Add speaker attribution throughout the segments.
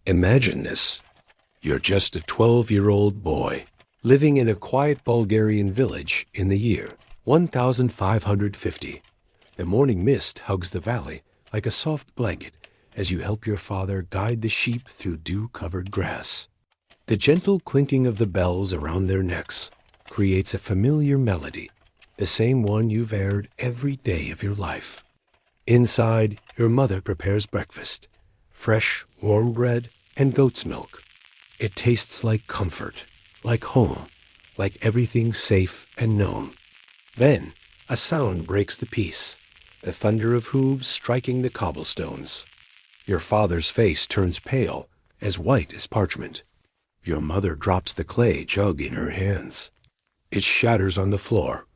Speaker 1: Imagine this. You're just a 12-year-old boy, living in a quiet Bulgarian village in the year 1550. The morning mist hugs the valley like a soft blanket as you help your father guide the sheep through dew-covered grass. The gentle clinking of the bells around their necks creates a familiar melody, the same one you've aired every day of your life. Inside, your mother prepares breakfast, fresh, warm bread and goat's milk. It tastes like comfort, like home, like everything safe and known. Then, a sound breaks the peace, the thunder of hooves striking the cobblestones. Your father's face turns pale, as white as parchment. Your mother drops the clay jug in her hands. It shatters on the floor,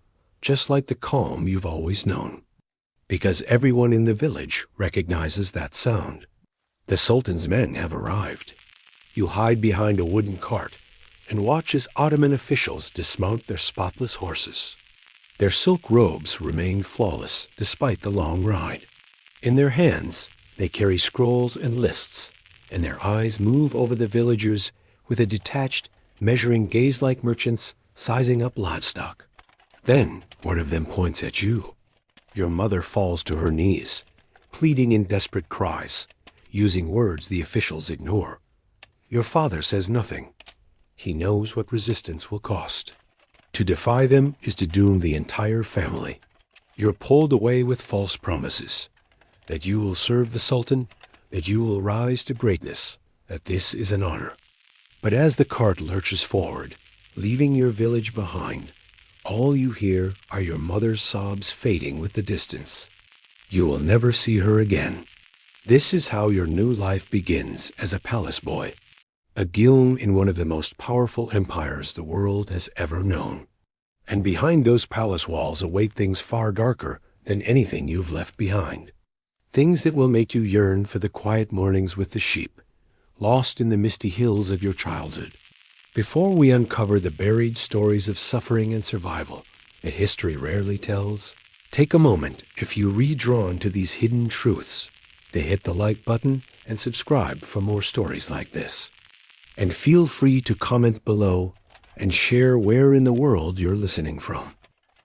Speaker 1: just like the calm you've always known. Because everyone in the village recognizes that sound. The Sultan's men have arrived. You hide behind a wooden cart and watch as Ottoman officials dismount their spotless horses. Their silk robes remain flawless despite the long ride. In their hands, they carry scrolls and lists, and their eyes move over the villagers with a detached, measuring gaze like merchants sizing up livestock. Then one of them points at you. Your mother falls to her knees, pleading in desperate cries, using words the officials ignore. Your father says nothing. He knows what resistance will cost. To defy them is to doom the entire family. You're pulled away with false promises, that you will serve the Sultan, that you will rise to greatness, that this is an honor. But as the cart lurches forward, leaving your village behind, all you hear are your mother's sobs fading with the distance. You will never see her again. This is how your new life begins as a palace boy, a guilm in one of the most powerful empires the world has ever known. And behind those palace walls await things far darker than anything you've left behind. Things that will make you yearn for the quiet mornings with the sheep, lost in the misty hills of your childhood. Before we uncover the buried stories of suffering and survival that history rarely tells, take a moment, if you redrawn to these hidden truths, to hit the like button and subscribe for more stories like this. And feel free to comment below and share where in the world you're listening from.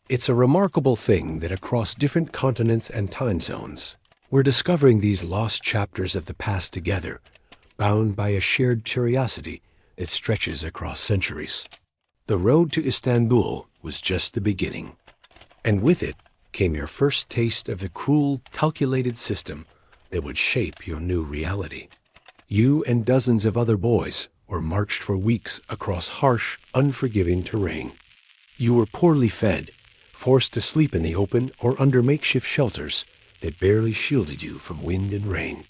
Speaker 1: It's a remarkable thing that across different continents and time zones, we're discovering these lost chapters of the past together, bound by a shared curiosity that stretches across centuries. The road to Istanbul was just the beginning. And with it came your first taste of the cruel, calculated system that would shape your new reality. You and dozens of other boys were marched for weeks across harsh, unforgiving terrain. You were poorly fed, forced to sleep in the open or under makeshift shelters that barely shielded you from wind and rain.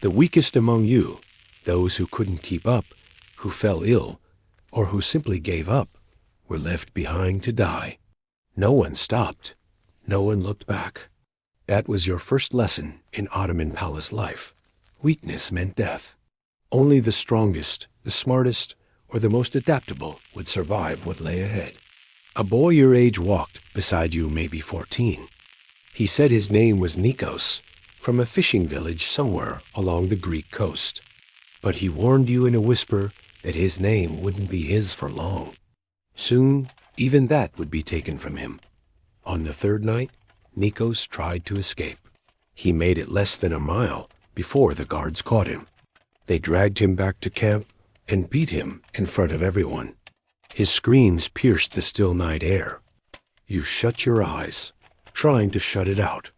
Speaker 1: The weakest among you, those who couldn't keep up, who fell ill, or who simply gave up, were left behind to die. No one stopped. No one looked back. That was your first lesson in Ottoman palace life. Weakness meant death. Only the strongest, the smartest, or the most adaptable would survive what lay ahead. A boy your age walked beside you, maybe 14. He said his name was Nikos, from a fishing village somewhere along the Greek coast. But he warned you in a whisper that his name wouldn't be his for long. Soon, even that would be taken from him. On the third night, Nikos tried to escape. He made it less than a mile before the guards caught him. They dragged him back to camp and beat him in front of everyone. His screams pierced the still night air. You shut your eyes, trying to shut it out.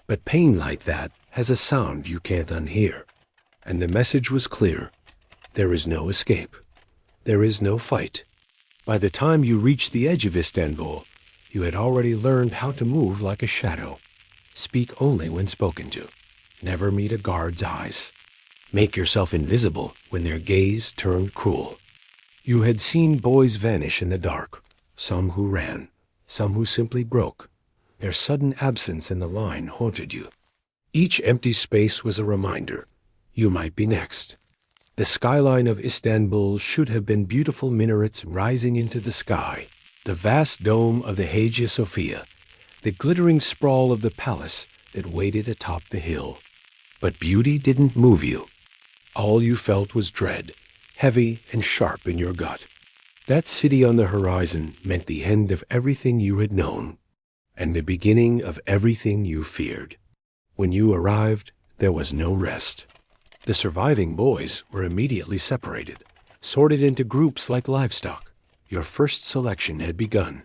Speaker 1: But pain like that has a sound you can't unhear. And the message was clear. There is no escape. There is no fight. By the time you reached the edge of Istanbul, you had already learned how to move like a shadow. Speak only when spoken to. Never meet a guard's eyes. Make yourself invisible when their gaze turned cruel. You had seen boys vanish in the dark, some who ran, some who simply broke. Their sudden absence in the line haunted you. Each empty space was a reminder. You might be next. The skyline of Istanbul should have been beautiful minarets rising into the sky, the vast dome of the Hagia Sophia, the glittering sprawl of the palace that waited atop the hill. But beauty didn't move you. All you felt was dread, heavy and sharp in your gut. That city on the horizon meant the end of everything you had known, and the beginning of everything you feared. When you arrived, there was no rest. The surviving boys were immediately separated, sorted into groups like livestock. Your first selection had begun.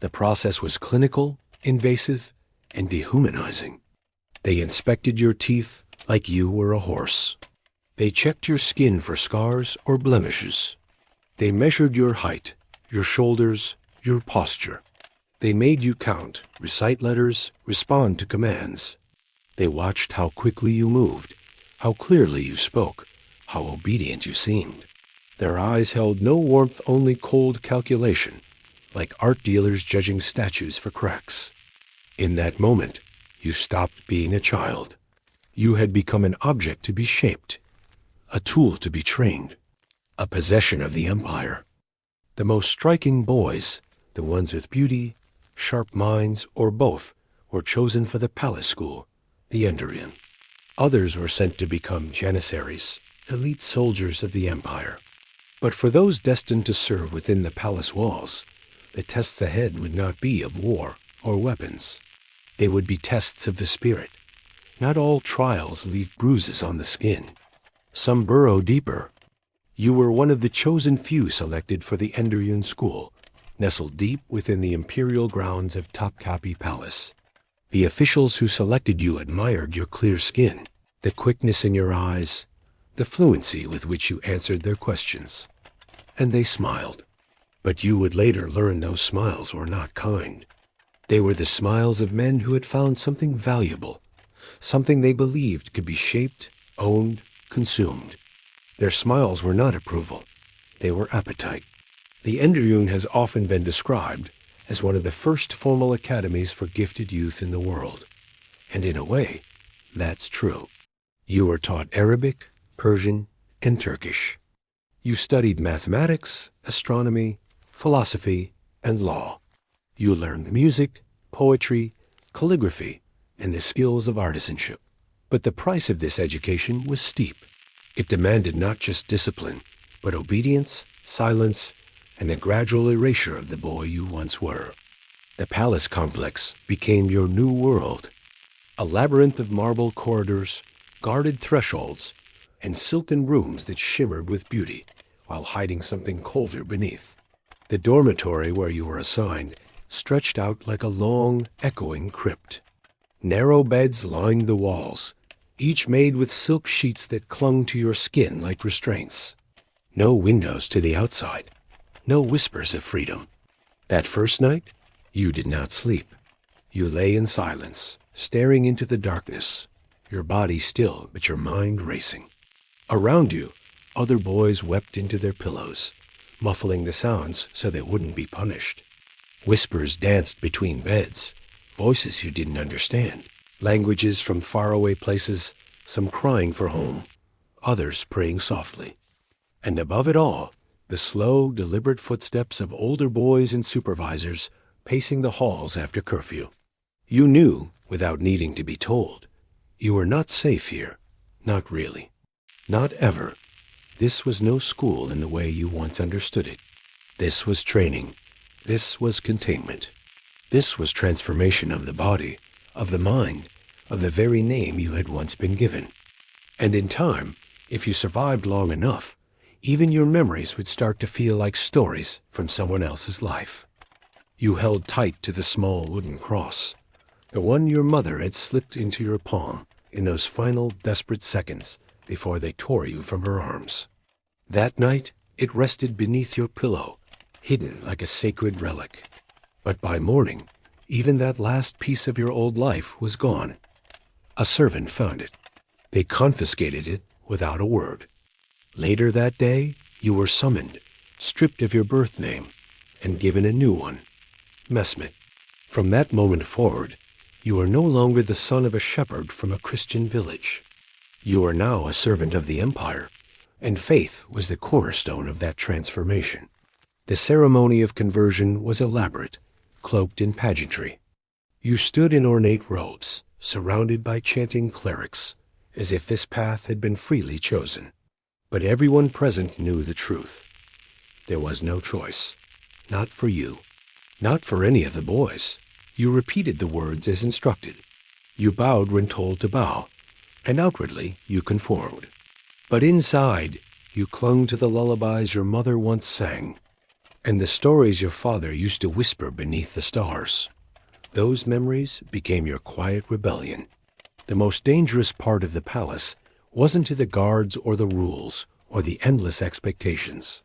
Speaker 1: The process was clinical, invasive, and dehumanizing. They inspected your teeth like you were a horse. They checked your skin for scars or blemishes. They measured your height, your shoulders, your posture. They made you count, recite letters, respond to commands. They watched how quickly you moved, how clearly you spoke, how obedient you seemed. Their eyes held no warmth, only cold calculation, like art dealers judging statues for cracks. In that moment, you stopped being a child. You had become an object to be shaped, a tool to be trained, a possession of the empire. The most striking boys, the ones with beauty, sharp minds, or both, were chosen for the palace school, the Endorian. Others were sent to become janissaries, elite soldiers of the empire. But for those destined to serve within the palace walls, the tests ahead would not be of war or weapons. They would be tests of the spirit. Not all trials leave bruises on the skin. Some burrow deeper. You were one of the chosen few selected for the Endorian school, nestled deep within the imperial grounds of Topkapi Palace. The officials who selected you admired your clear skin, the quickness in your eyes, the fluency with which you answered their questions. And they smiled. But you would later learn those smiles were not kind. They were the smiles of men who had found something valuable, something they believed could be shaped, owned, consumed. Their smiles were not approval. They were appetite. The Endorian has often been described as one of the first formal academies for gifted youth in the world. And in a way, that's true. You were taught Arabic, Persian, and Turkish. You studied mathematics, astronomy, philosophy, and law. You learned music, poetry, calligraphy, and the skills of artisanship. But the price of this education was steep. It demanded not just discipline, but obedience, silence, and the gradual erasure of the boy you once were. The palace complex became your new world, a labyrinth of marble corridors, guarded thresholds, and silken rooms that shimmered with beauty while hiding something colder beneath. The dormitory where you were assigned stretched out like a long, echoing crypt. Narrow beds lined the walls, each made with silk sheets that clung to your skin like restraints. No windows to the outside, no whispers of freedom. That first night, you did not sleep. You lay in silence, staring into the darkness, your body still but your mind racing. Around you, other boys wept into their pillows, muffling the sounds so they wouldn't be punished. Whispers danced between beds, voices you didn't understand, languages from faraway places, some crying for home, others praying softly. And above it all, the slow, deliberate footsteps of older boys and supervisors pacing the halls after curfew. You knew, without needing to be told, you were not safe here, not really, not ever. This was no school in the way you once understood it. This was training. This was containment. This was transformation of the body, of the mind, of the very name you had once been given. And in time, if you survived long enough, even your memories would start to feel like stories from someone else's life. You held tight to the small wooden cross, the one your mother had slipped into your palm in those final desperate seconds before they tore you from her arms. That night, it rested beneath your pillow, hidden like a sacred relic. But by morning, even that last piece of your old life was gone. A servant found it. They confiscated it without a word. Later that day, you were summoned, stripped of your birth name, and given a new one, Mehmet. From that moment forward, you are no longer the son of a shepherd from a Christian village. You are now a servant of the empire, and faith was the cornerstone of that transformation. The ceremony of conversion was elaborate, cloaked in pageantry. You stood in ornate robes, surrounded by chanting clerics, as if this path had been freely chosen. But everyone present knew the truth. There was no choice. Not for you. Not for any of the boys. You repeated the words as instructed. You bowed when told to bow, and outwardly you conformed. But inside, you clung to the lullabies your mother once sang, and the stories your father used to whisper beneath the stars. Those memories became your quiet rebellion. The most dangerous part of the palace wasn't to the guards or the rules or the endless expectations.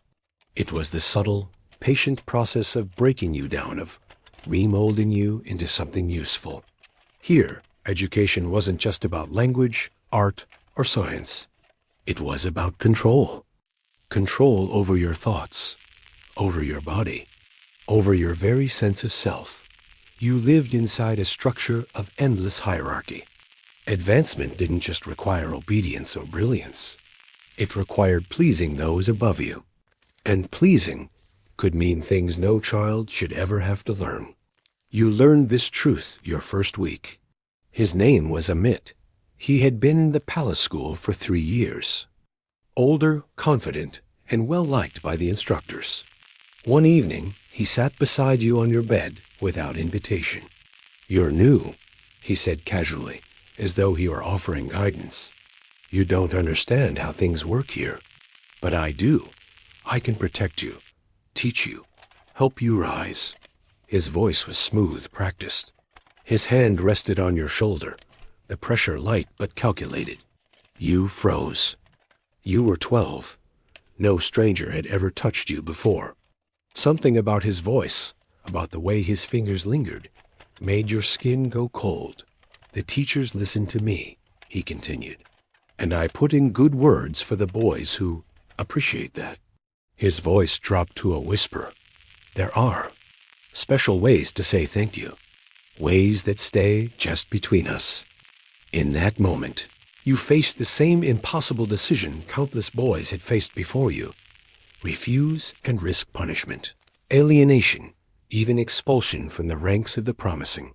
Speaker 1: It was the subtle, patient process of breaking you down, of remolding you into something useful. Here, education wasn't just about language, art, or science. It was about control. Control over your thoughts, over your body, over your very sense of self. You lived inside a structure of endless hierarchy. Advancement didn't just require obedience or brilliance. It required pleasing those above you. And pleasing could mean things no child should ever have to learn. You learned this truth your first week. His name was Amit. He had been in the palace school for 3 years. Older, confident, and well-liked by the instructors. One evening, he sat beside you on your bed without invitation. "You're new," he said casually, as though he were offering guidance. "You don't understand how things work here. But I do. I can protect you, teach you, help you rise." His voice was smooth, practiced. His hand rested on your shoulder, the pressure light but calculated. You froze. You were 12. No stranger had ever touched you before. Something about his voice, about the way his fingers lingered, made your skin go cold. "The teachers listened to me," he continued, "and I put in good words for the boys who appreciate that." His voice dropped to a whisper. "There are special ways to say thank you, ways that stay just between us." In that moment, you faced the same impossible decision countless boys had faced before you. Refuse and risk punishment, alienation, even expulsion from the ranks of the promising.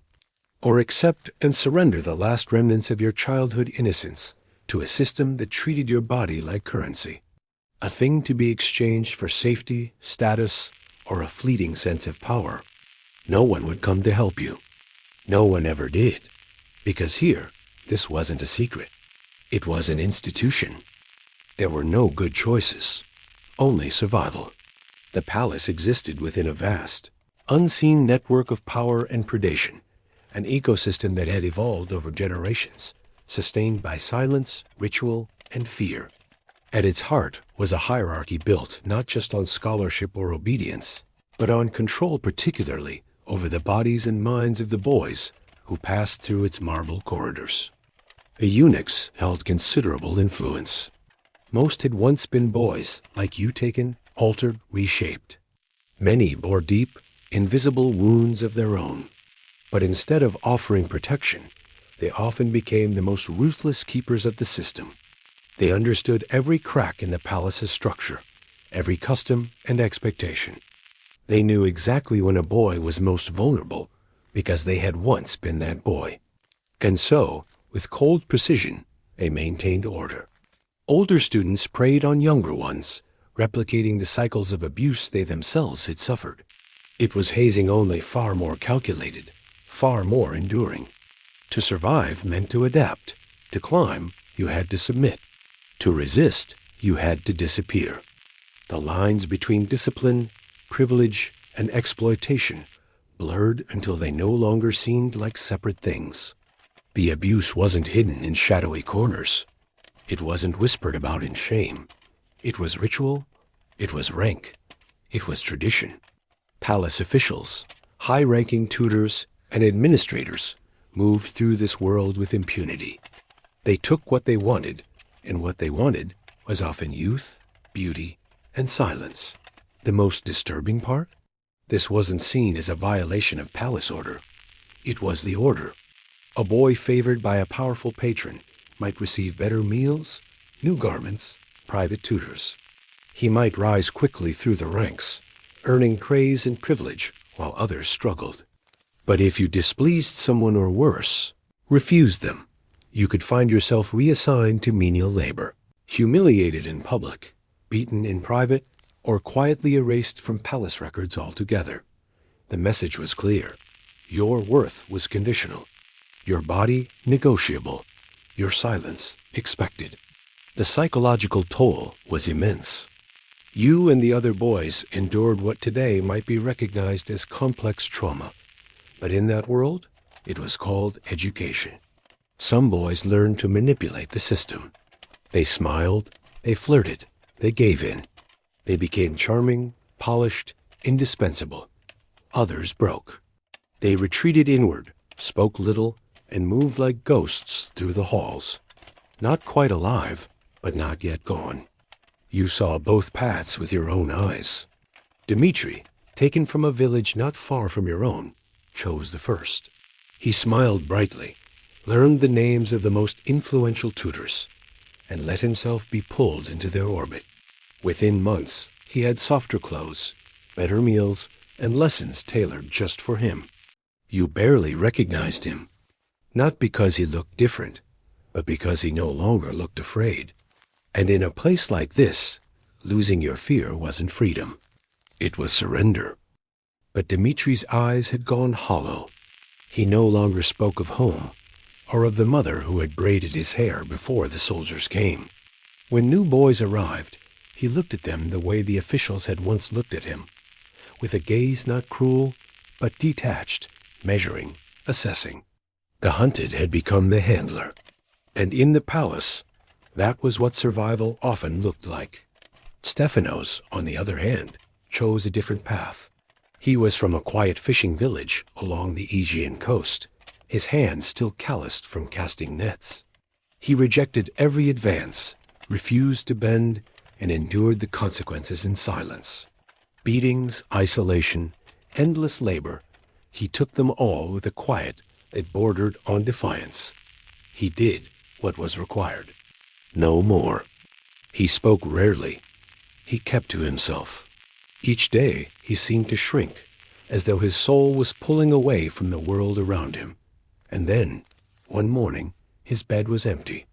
Speaker 1: Or accept and surrender the last remnants of your childhood innocence to a system that treated your body like currency, a thing to be exchanged for safety, status, or a fleeting sense of power. No one would come to help you. No one ever did, because here, this wasn't a secret. It was an institution. There were no good choices, only survival. The palace existed within a vast, unseen network of power and predation, an ecosystem that had evolved over generations, sustained by silence, ritual, and fear. At its heart was a hierarchy built not just on scholarship or obedience, but on control, particularly over the bodies and minds of the boys who passed through its marble corridors. The eunuchs held considerable influence. Most had once been boys, like you, taken, altered, reshaped. Many bore deep, invisible wounds of their own. But instead of offering protection, they often became the most ruthless keepers of the system. They understood every crack in the palace's structure, every custom and expectation. They knew exactly when a boy was most vulnerable, because they had once been that boy. And so, with cold precision, they maintained order. Older students preyed on younger ones, replicating the cycles of abuse they themselves had suffered. It was hazing, only far more calculated, far more enduring. To survive meant to adapt. To climb, you had to submit. To resist, you had to disappear. The lines between discipline, privilege, and exploitation blurred until they no longer seemed like separate things. The abuse wasn't hidden in shadowy corners. It wasn't whispered about in shame. It was ritual. It was rank. It was tradition. Palace officials, high-ranking tutors, and administrators moved through this world with impunity. They took what they wanted, and what they wanted was often youth, beauty, and silence. The most disturbing part? This wasn't seen as a violation of palace order. It was the order. A boy favored by a powerful patron might receive better meals, new garments, private tutors. He might rise quickly through the ranks, earning praise and privilege while others struggled. But if you displeased someone, or worse, refused them, you could find yourself reassigned to menial labor. Humiliated in public, beaten in private, or quietly erased from palace records altogether. The message was clear. Your worth was conditional. Your body negotiable. Your silence expected. The psychological toll was immense. You and the other boys endured what today might be recognized as complex trauma. But in that world, it was called education. Some boys learned to manipulate the system. They smiled, they flirted, they gave in. They became charming, polished, indispensable. Others broke. They retreated inward, spoke little, and moved like ghosts through the halls. Not quite alive, but not yet gone. You saw both paths with your own eyes. Dmitri, taken from a village not far from your own, chose the first. He smiled brightly, learned the names of the most influential tutors, and let himself be pulled into their orbit. Within months, he had softer clothes, better meals, and lessons tailored just for him. You barely recognized him, not because he looked different, but because he no longer looked afraid. And in a place like this, losing your fear wasn't freedom. It was surrender. But Dmitri's eyes had gone hollow. He no longer spoke of home, or of the mother who had braided his hair before the soldiers came. When new boys arrived, he looked at them the way the officials had once looked at him, with a gaze not cruel, but detached, measuring, assessing. The hunted had become the handler. And in the palace, that was what survival often looked like. Stephanos, on the other hand, chose a different path. He was from a quiet fishing village along the Aegean coast, his hands still calloused from casting nets. He rejected every advance, refused to bend, and endured the consequences in silence. Beatings, isolation, endless labor, he took them all with a quiet that bordered on defiance. He did what was required. No more. He spoke rarely. He kept to himself. Each day he seemed to shrink, as though his soul was pulling away from the world around him. And then, one morning, his bed was empty.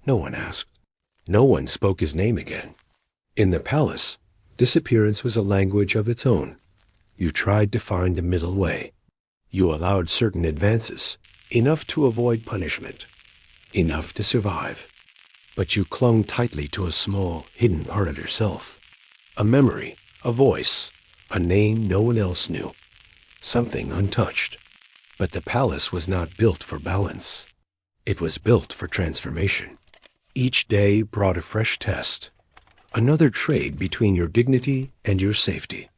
Speaker 1: No one asked. No one spoke his name again. In the palace, disappearance was a language of its own. You tried to find a middle way. You allowed certain advances, enough to avoid punishment, enough to survive. But you clung tightly to a small, hidden part of yourself. A memory, a voice, a name no one else knew. Something untouched. But the palace was not built for balance. It was built for transformation. Each day brought a fresh test. Another trade between your dignity and your safety.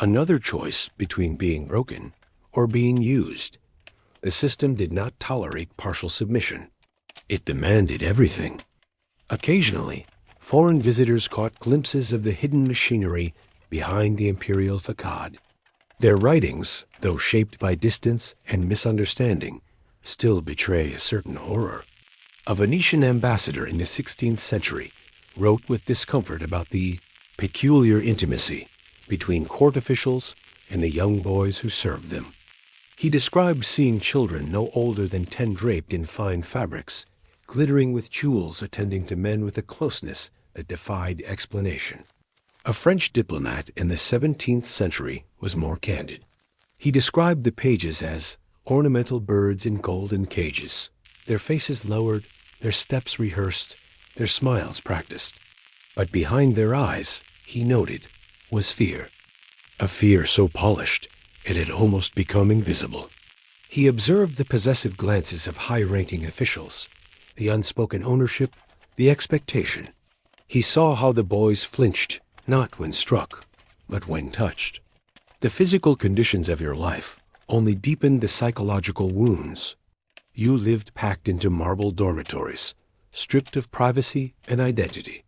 Speaker 1: Another choice between being broken or being used. The system did not tolerate partial submission. It demanded everything. Occasionally, foreign visitors caught glimpses of the hidden machinery behind the imperial facade. Their writings, though shaped by distance and misunderstanding, still betray a certain horror. A Venetian ambassador in the 16th century wrote with discomfort about the peculiar intimacy between court officials and the young boys who served them. He described seeing children no older than 10 draped in fine fabrics, glittering with jewels, attending to men with a closeness that defied explanation. A French diplomat in the 17th century was more candid. He described the pages as ornamental birds in golden cages, their faces lowered, their steps rehearsed, their smiles practiced. But behind their eyes, he noted, was fear. A fear so polished, it had almost become invisible. He observed the possessive glances of high-ranking officials, the unspoken ownership, the expectation. He saw how the boys flinched, not when struck, but when touched. The physical conditions of your life only deepened the psychological wounds. You lived packed into marble dormitories, stripped of privacy and identity.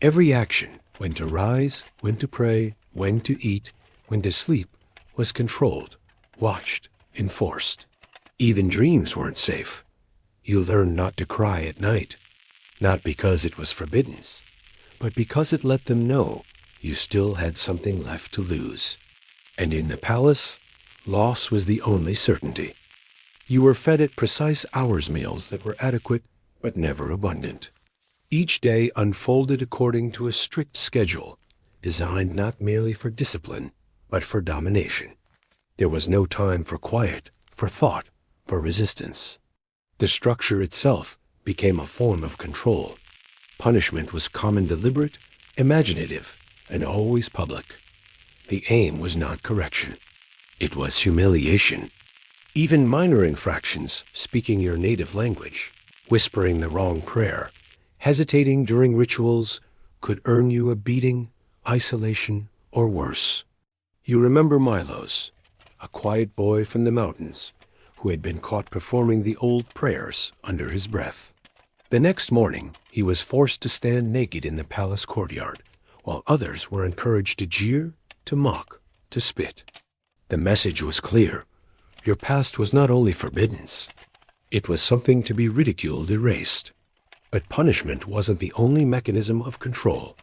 Speaker 1: Every action, when to rise, when to pray, when to eat, when to sleep, was controlled, watched, enforced. Even dreams weren't safe. You learned not to cry at night, not because it was forbidden, but because it let them know you still had something left to lose. And in the palace, loss was the only certainty. You were fed at precise hours meals that were adequate but never abundant. Each day unfolded according to a strict schedule, designed not merely for discipline, but for domination. There was no time for quiet, for thought, for resistance. The structure itself became a form of control. Punishment was common, deliberate, imaginative, and always public. The aim was not correction. It was humiliation. Even minor infractions, speaking your native language, whispering the wrong prayer, hesitating during rituals, could earn you a beating, isolation, or worse. You remember Milos, a quiet boy from the mountains, who had been caught performing the old prayers under his breath. The next morning, he was forced to stand naked in the palace courtyard, while others were encouraged to jeer, to mock, to spit. The message was clear. Your past was not only forbidden, it was something to be ridiculed, erased. But punishment wasn't the only mechanism of control.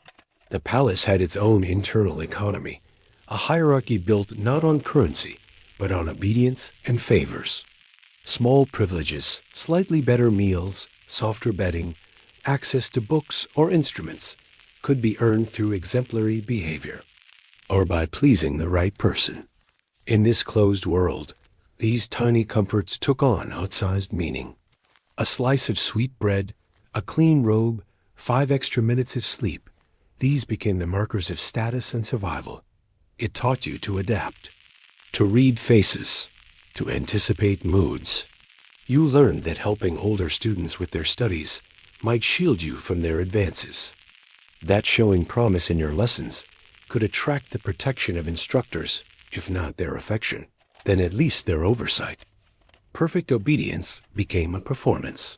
Speaker 1: The palace had its own internal economy, a hierarchy built not on currency, but on obedience and favors. Small privileges, slightly better meals, softer bedding, access to books or instruments could be earned through exemplary behavior, or by pleasing the right person. In this closed world, these tiny comforts took on outsized meaning. A slice of sweet bread, a clean robe, 5 extra minutes of sleep, these became the markers of status and survival. It taught you to adapt, to read faces, to anticipate moods. You learned that helping older students with their studies might shield you from their advances. That showing promise in your lessons could attract the protection of instructors, if not their affection, then at least their oversight. Perfect obedience became a performance.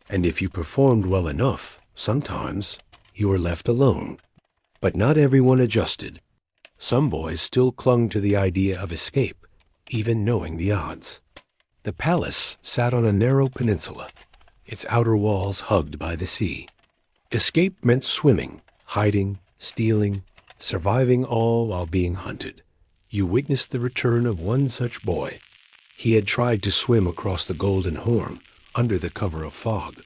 Speaker 1: And if you performed well enough, sometimes you were left alone. But not everyone adjusted. Some boys still clung to the idea of escape, even knowing the odds. The palace sat on a narrow peninsula, its outer walls hugged by the sea. Escape meant swimming, hiding, stealing, surviving, all while being hunted. You witnessed the return of one such boy. He had tried to swim across the Golden Horn under the cover of fog.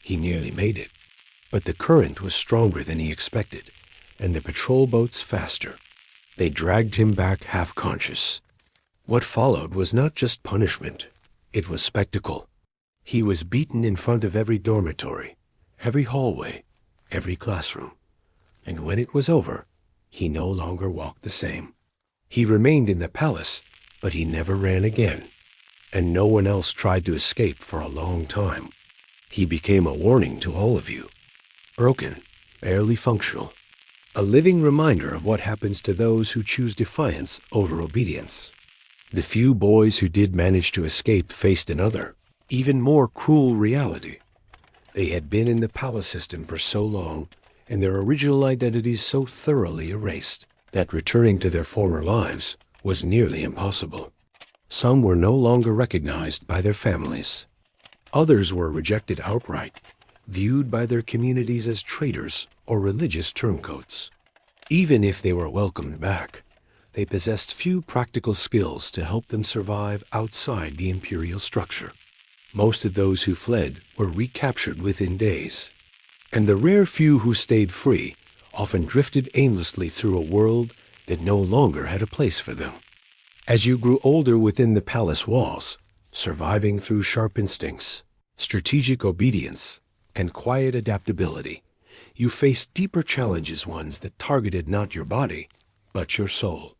Speaker 1: He nearly made it, but the current was stronger than he expected, and the patrol boats faster. They dragged him back half-conscious. What followed was not just punishment, it was spectacle. He was beaten in front of every dormitory, every hallway, every classroom. And when it was over, he no longer walked the same. He remained in the palace, but he never ran again. And no one else tried to escape for a long time. He became a warning to all of you. Broken, barely functional. A living reminder of what happens to those who choose defiance over obedience. The few boys who did manage to escape faced another, even more cruel reality. They had been in the palace system for so long, and their original identities so thoroughly erased, that returning to their former lives was nearly impossible. Some were no longer recognized by their families. Others were rejected outright, viewed by their communities as traitors or religious turncoats. Even if they were welcomed back, they possessed few practical skills to help them survive outside the imperial structure. Most of those who fled were recaptured within days, and the rare few who stayed free often drifted aimlessly through a world that no longer had a place for them. As you grew older within the palace walls, surviving through sharp instincts, strategic obedience, and quiet adaptability, you faced deeper challenges, ones that targeted not your body, but your soul.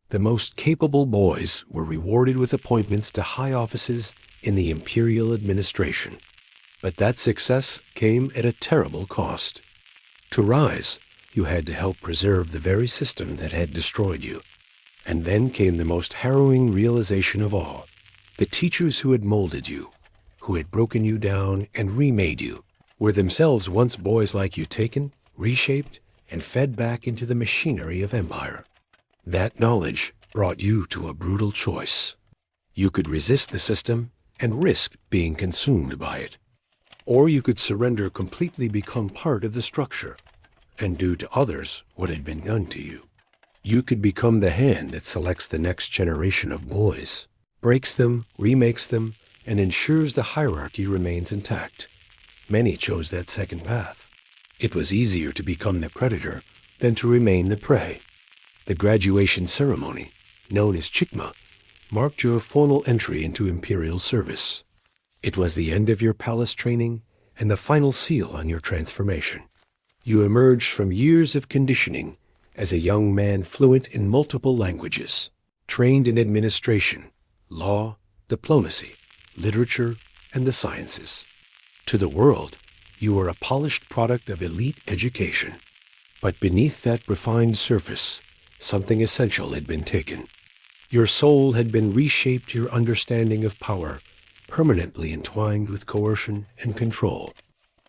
Speaker 1: The most capable boys were rewarded with appointments to high offices in the imperial administration. But that success came at a terrible cost. To rise, you had to help preserve the very system that had destroyed you. And then came the most harrowing realization of all. The teachers who had molded you, who had broken you down and remade you, were themselves once boys like you, taken, reshaped, and fed back into the machinery of empire. That knowledge brought you to a brutal choice. You could resist the system and risk being consumed by it. Or you could surrender completely, become part of the structure, and do to others what had been done to you. You could become the hand that selects the next generation of boys, breaks them, remakes them, and ensures the hierarchy remains intact. Many chose that second path. It was easier to become the predator than to remain the prey. The graduation ceremony, known as chikma, marked your formal entry into imperial service. It was the end of your palace training and the final seal on your transformation. You emerged from years of conditioning as a young man fluent in multiple languages, trained in administration, law, diplomacy, literature, and the sciences. To the world, you were a polished product of elite education. But beneath that refined surface, something essential had been taken. Your soul had been reshaped, your understanding of power permanently entwined with coercion and control.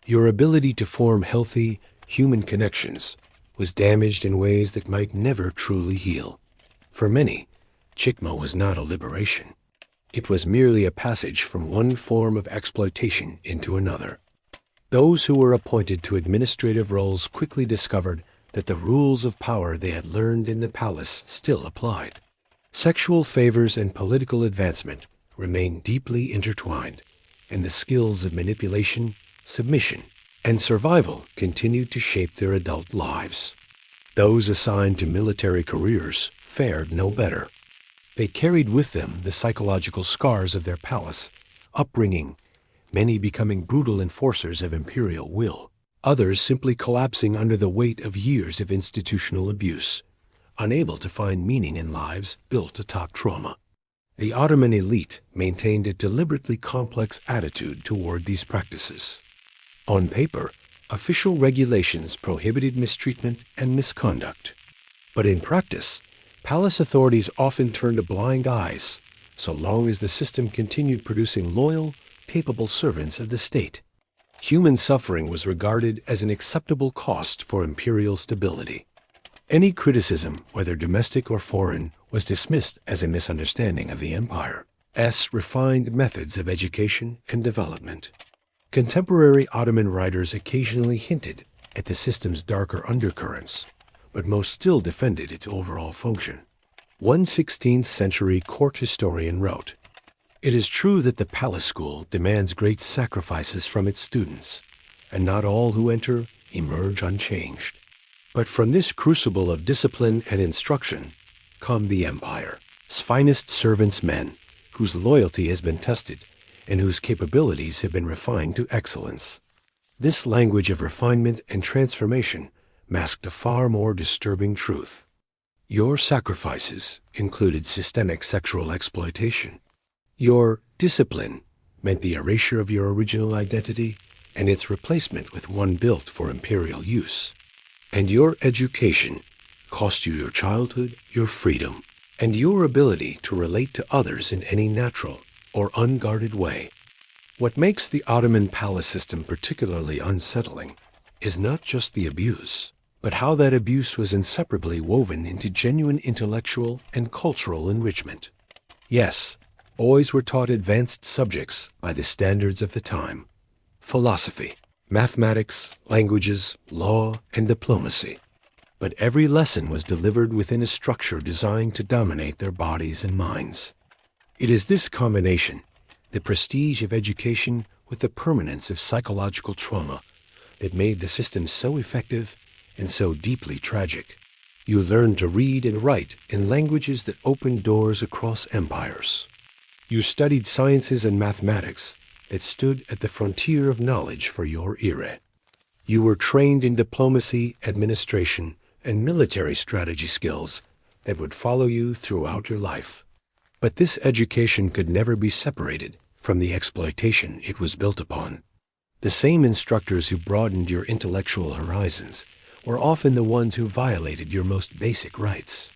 Speaker 1: Your ability to form healthy, human connections was damaged in ways that might never truly heal. For many, chikma was not a liberation. It was merely a passage from one form of exploitation into another. Those who were appointed to administrative roles quickly discovered that the rules of power they had learned in the palace still applied. Sexual favors and political advancement remained deeply intertwined, and the skills of manipulation, submission, and survival continued to shape their adult lives. Those assigned to military careers fared no better. They carried with them the psychological scars of their palace upbringing, many becoming brutal enforcers of imperial will, others simply collapsing under the weight of years of institutional abuse, unable to find meaning in lives built atop trauma. The Ottoman elite maintained a deliberately complex attitude toward these practices. On paper, official regulations prohibited mistreatment and misconduct. But in practice, palace authorities often turned a blind eye so long as the system continued producing loyal, capable servants of the state. Human suffering was regarded as an acceptable cost for imperial stability. Any criticism, whether domestic or foreign, was dismissed as a misunderstanding of the empire's refined methods of education and development. Contemporary Ottoman writers occasionally hinted at the system's darker undercurrents, but most still defended its overall function. One 16th century court historian wrote, "It is true that the palace school demands great sacrifices from its students, and not all who enter emerge unchanged. But from this crucible of discipline and instruction come the empire's finest servants, men whose loyalty has been tested and whose capabilities have been refined to excellence." This language of refinement and transformation masked a far more disturbing truth. Your sacrifices included systemic sexual exploitation. Your discipline meant the erasure of your original identity and its replacement with one built for imperial use. And your education cost you your childhood, your freedom, and your ability to relate to others in any natural or unguarded way. What makes the Ottoman palace system particularly unsettling is not just the abuse, but how that abuse was inseparably woven into genuine intellectual and cultural enrichment. Yes, boys were taught advanced subjects by the standards of the time: philosophy, mathematics, languages, law, and diplomacy. But every lesson was delivered within a structure designed to dominate their bodies and minds. It is this combination, the prestige of education with the permanence of psychological trauma, that made the system so effective and so deeply tragic. You learned to read and write in languages that opened doors across empires. You studied sciences and mathematics that stood at the frontier of knowledge for your era. You were trained in diplomacy, administration, and military strategy skills that would follow you throughout your life. But this education could never be separated from the exploitation it was built upon. The same instructors who broadened your intellectual horizons were often the ones who violated your most basic rights.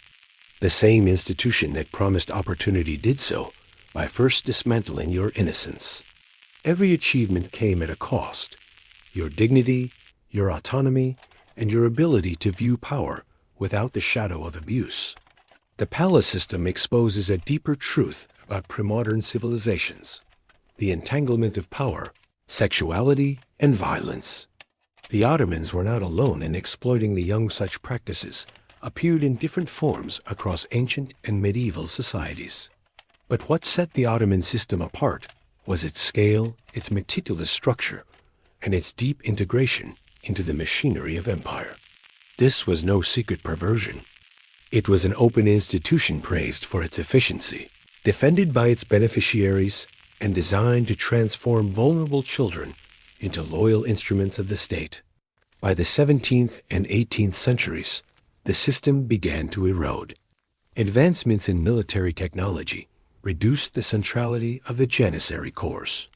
Speaker 1: The same institution that promised opportunity did so by first dismantling your innocence. Every achievement came at a cost: your dignity, your autonomy, and your ability to view power without the shadow of abuse. The palace system exposes a deeper truth about premodern civilizations: the entanglement of power, sexuality, and violence. The Ottomans were not alone in exploiting the young. Such practices appeared in different forms across ancient and medieval societies. But what set the Ottoman system apart was its scale, its meticulous structure, and its deep integration into the machinery of empire. This was no secret perversion. It was an open institution praised for its efficiency, defended by its beneficiaries, and designed to transform vulnerable children into loyal instruments of the state. By the 17th and 18th centuries, the system began to erode. Advancements in military technology reduced the centrality of the Janissary corps.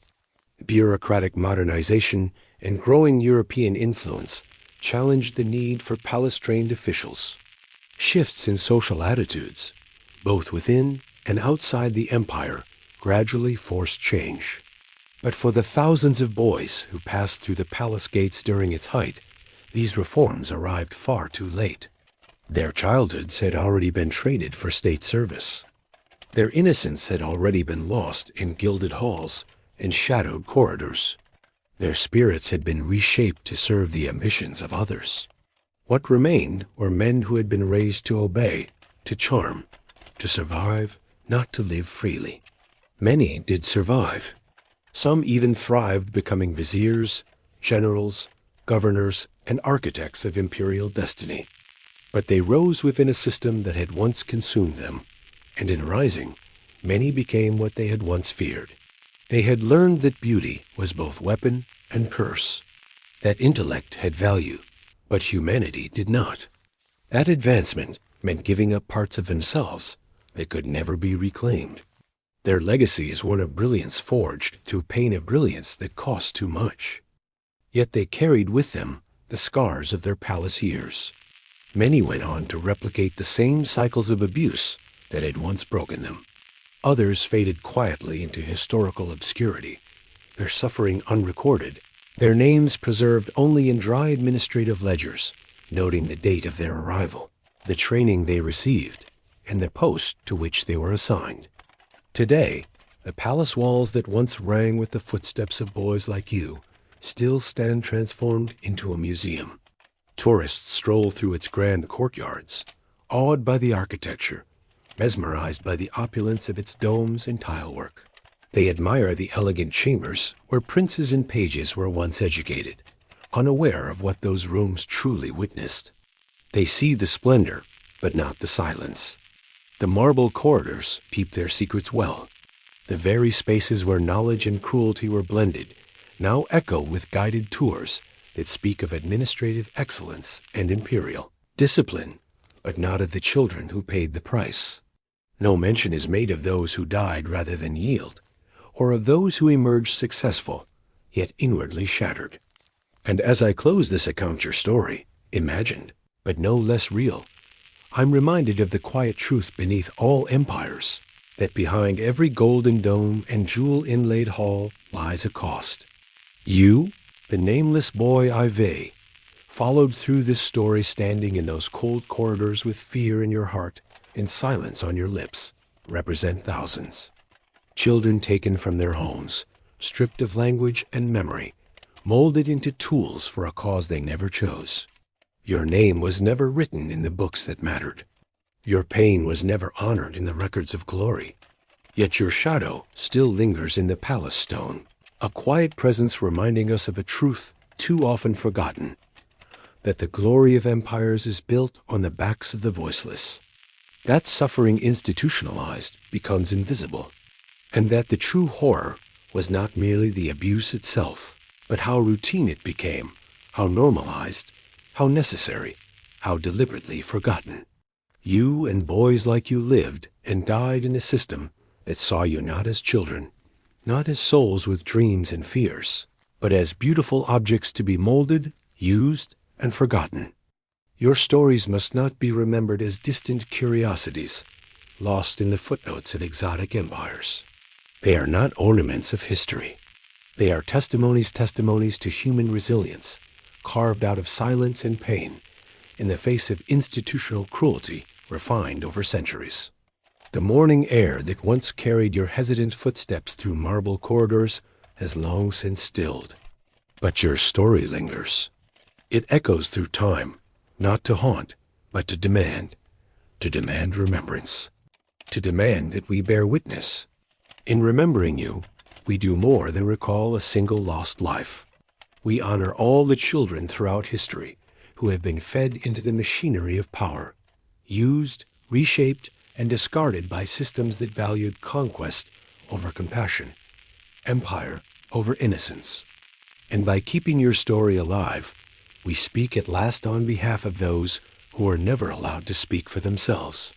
Speaker 1: Bureaucratic modernization and growing European influence challenged the need for palace-trained officials. Shifts in social attitudes, both within and outside the empire, gradually forced change. But for the thousands of boys who passed through the palace gates during its height, these reforms arrived far too late. Their childhoods had already been traded for state service. Their innocence had already been lost in gilded halls and shadowed corridors. Their spirits had been reshaped to serve the ambitions of others. What remained were men who had been raised to obey, to charm, to survive, not to live freely. Many did survive. Some even thrived, becoming viziers, generals, governors, and architects of imperial destiny. But they rose within a system that had once consumed them, and in rising, many became what they had once feared. They had learned that beauty was both weapon and curse, that intellect had value, but humanity did not. That advancement meant giving up parts of themselves that could never be reclaimed. Their legacy is one of brilliance forged through pain of brilliance that cost too much. Yet they carried with them the scars of their palace years. Many went on to replicate the same cycles of abuse that had once broken them. Others faded quietly into historical obscurity, their suffering unrecorded, their names preserved only in dry administrative ledgers, noting the date of their arrival, the training they received, and the post to which they were assigned. Today, the palace walls that once rang with the footsteps of boys like you still stand transformed into a museum. Tourists stroll through its grand courtyards, awed by the architecture, mesmerized by the opulence of its domes and tilework. They admire the elegant chambers where princes and pages were once educated, unaware of what those rooms truly witnessed. They see the splendor, but not the silence. The marble corridors peep their secrets well. The very spaces where knowledge and cruelty were blended now echo with guided tours that speak of administrative excellence and imperial discipline, but not of the children who paid the price. No mention is made of those who died rather than yield, or of those who emerged successful, yet inwardly shattered. And as I close this encounter story, imagined, but no less real, I'm reminded of the quiet truth beneath all empires, that behind every golden dome and jewel-inlaid hall lies a cost. You, the nameless boy Ive, followed through this story standing in those cold corridors with fear in your heart and silence on your lips, represent thousands. Children taken from their homes, stripped of language and memory, molded into tools for a cause they never chose. Your name was never written in the books that mattered. Your pain was never honored in the records of glory. Yet your shadow still lingers in the palace stone, a quiet presence reminding us of a truth too often forgotten, that the glory of empires is built on the backs of the voiceless. That suffering institutionalized becomes invisible, and that the true horror was not merely the abuse itself, but how routine it became, how normalized, how necessary, how deliberately forgotten. You and boys like you lived and died in a system that saw you not as children, not as souls with dreams and fears, but as beautiful objects to be molded, used, and forgotten. Your stories must not be remembered as distant curiosities, lost in the footnotes of exotic empires. They are not ornaments of history. They are testimonies to human resilience, carved out of silence and pain, in the face of institutional cruelty refined over centuries. The morning air that once carried your hesitant footsteps through marble corridors has long since stilled. But your story lingers. It echoes through time, not to haunt, but to demand remembrance, to demand that we bear witness. In remembering you, we do more than recall a single lost life. We honor all the children throughout history who have been fed into the machinery of power, used, reshaped, and discarded by systems that valued conquest over compassion, empire over innocence. And by keeping your story alive, we speak at last on behalf of those who are never allowed to speak for themselves.